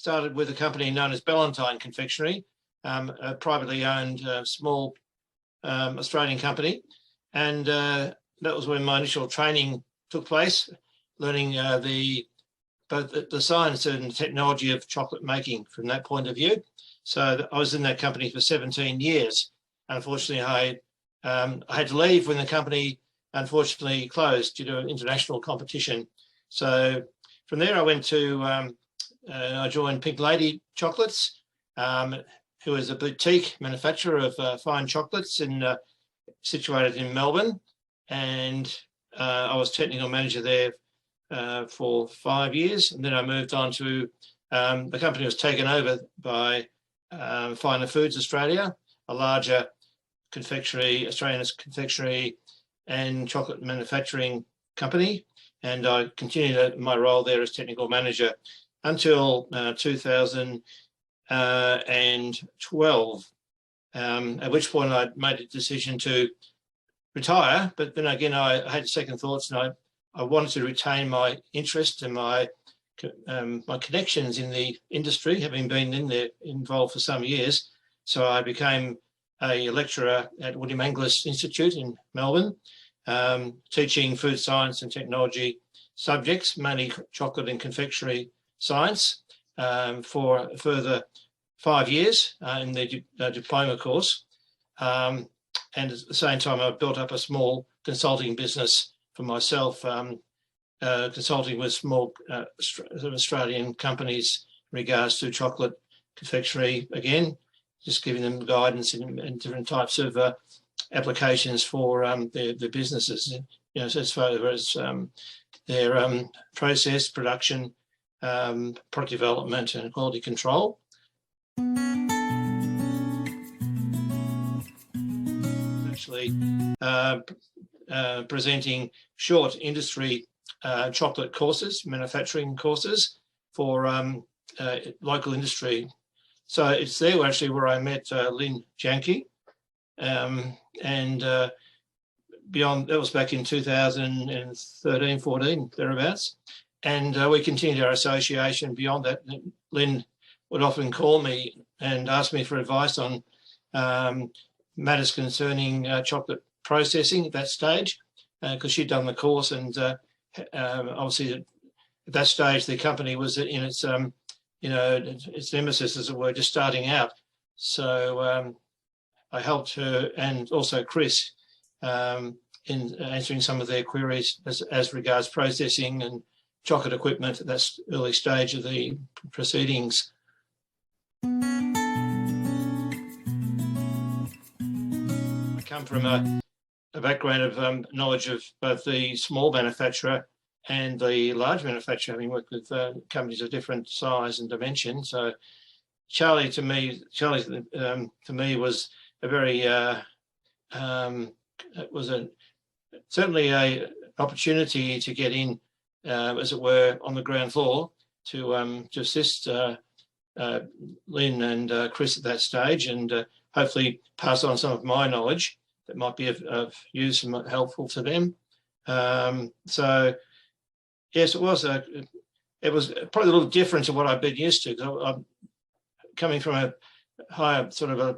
started with a company known as Ballantyne Confectionery, a privately owned small Australian company. And that was when my initial training took place, learning both the science and technology of chocolate making from that point of view. So I was in that company for 17 years. Unfortunately, I had to leave when the company unfortunately closed due to international competition. So from there, I went to, I joined Pink Lady Chocolates, who is a boutique manufacturer of fine chocolates situated in Melbourne. And I was technical manager there for 5 years. And then I moved on to, the company was taken over by Finer Foods Australia, a larger Australian confectionery and chocolate manufacturing company. And I continued my role there as technical manager until 2012, at which point I made a decision to retire. But then again, I had second thoughts, and I wanted to retain my interest and my connections in the industry, having been involved for some years. So I became a lecturer at William Angliss Institute in Melbourne, teaching food science and technology subjects, mainly chocolate and confectionery science, for a further 5 years in the diploma course. And at the same time, I built up a small consulting business for myself, consulting with small Australian companies in regards to chocolate confectionery, again, just giving them guidance in different types of applications for their businesses, so as far as their process, production, product development and quality control. Actually presenting short industry chocolate courses, manufacturing courses for local industry. So it's there actually where I met Lynn Janke, and beyond, that was back in 2013, 14, thereabouts. And we continued our association beyond that. Lynn would often call me and ask me for advice on matters concerning chocolate processing at that stage, because she'd done the course, and obviously at that stage the company was in its its nemesis, as it were, just starting out. So I helped her and also Chris in answering some of their queries as regards processing and chocolate equipment at that early stage of the proceedings. I come from a background of knowledge of both the small manufacturer and the large manufacturer, having worked with companies of different size and dimension. So Charley to me was a very certainly a opportunity to get in, as it were, on the ground floor to assist Lynn and Chris at that stage, and hopefully pass on some of my knowledge that might be of use and helpful to them. So yes, it was probably a little different to what I've been used to. I'm coming from a higher sort of a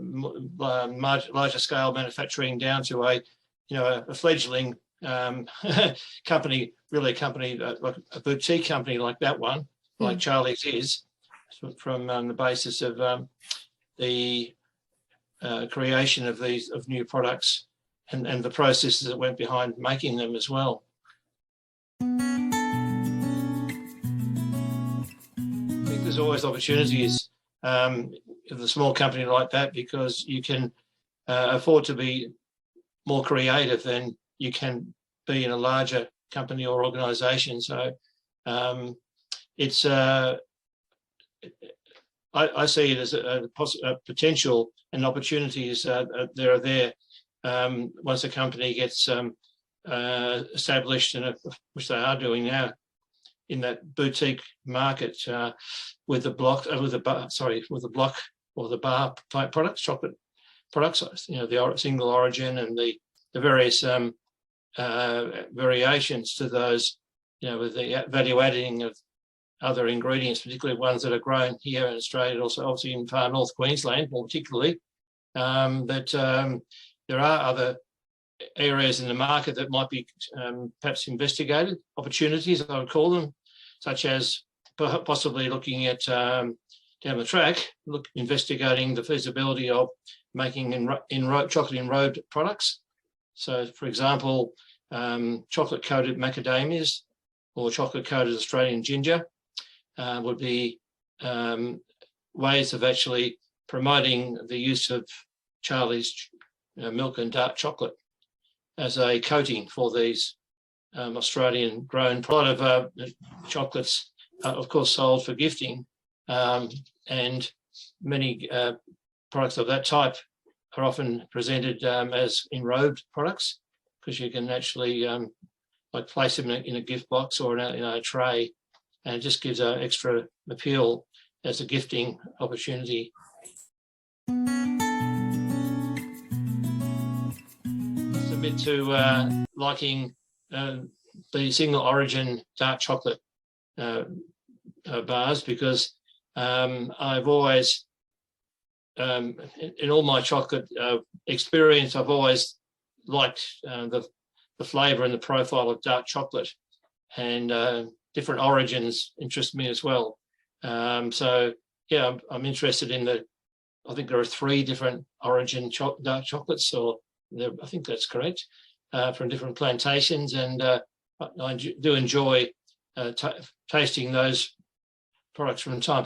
larger scale manufacturing down to a fledgling company, really a company like a boutique company like that one, like Charley's is, from the basis of the creation of new products and the processes that went behind making them as well. I think there's always opportunities of a small company like that, because you can afford to be more creative than you can be in a larger company or organisation. So it's I see it as a potential and opportunities there are there once a company gets established, which they are doing now in that boutique market with the block or the bar type products, chocolate products, the single origin and the various variations to those, with the value adding of other ingredients, particularly ones that are grown here in Australia, also obviously in far north Queensland, more particularly. There are other areas in the market that might be perhaps investigated, opportunities, I would call them, such as possibly looking at down the track, investigating the feasibility of making chocolate in road products. So, for example, chocolate-coated macadamias or chocolate-coated Australian ginger would be ways of actually promoting the use of Charley's milk and dark chocolate as a coating for these Australian-grown. A lot of chocolates are, of course, sold for gifting, and many products of that type are often presented as enrobed products, because you can actually like place them in a gift box or in a tray, and it just gives an extra appeal as a gifting opportunity. Submit to liking the single origin dark chocolate bars, because I've always, in all my chocolate experience, I've always liked the flavour and the profile of dark chocolate, and different origins interest me as well. So yeah, I'm interested in I think there are 3 different origin dark chocolates, or I think that's correct, from different plantations, and I do enjoy tasting those products from time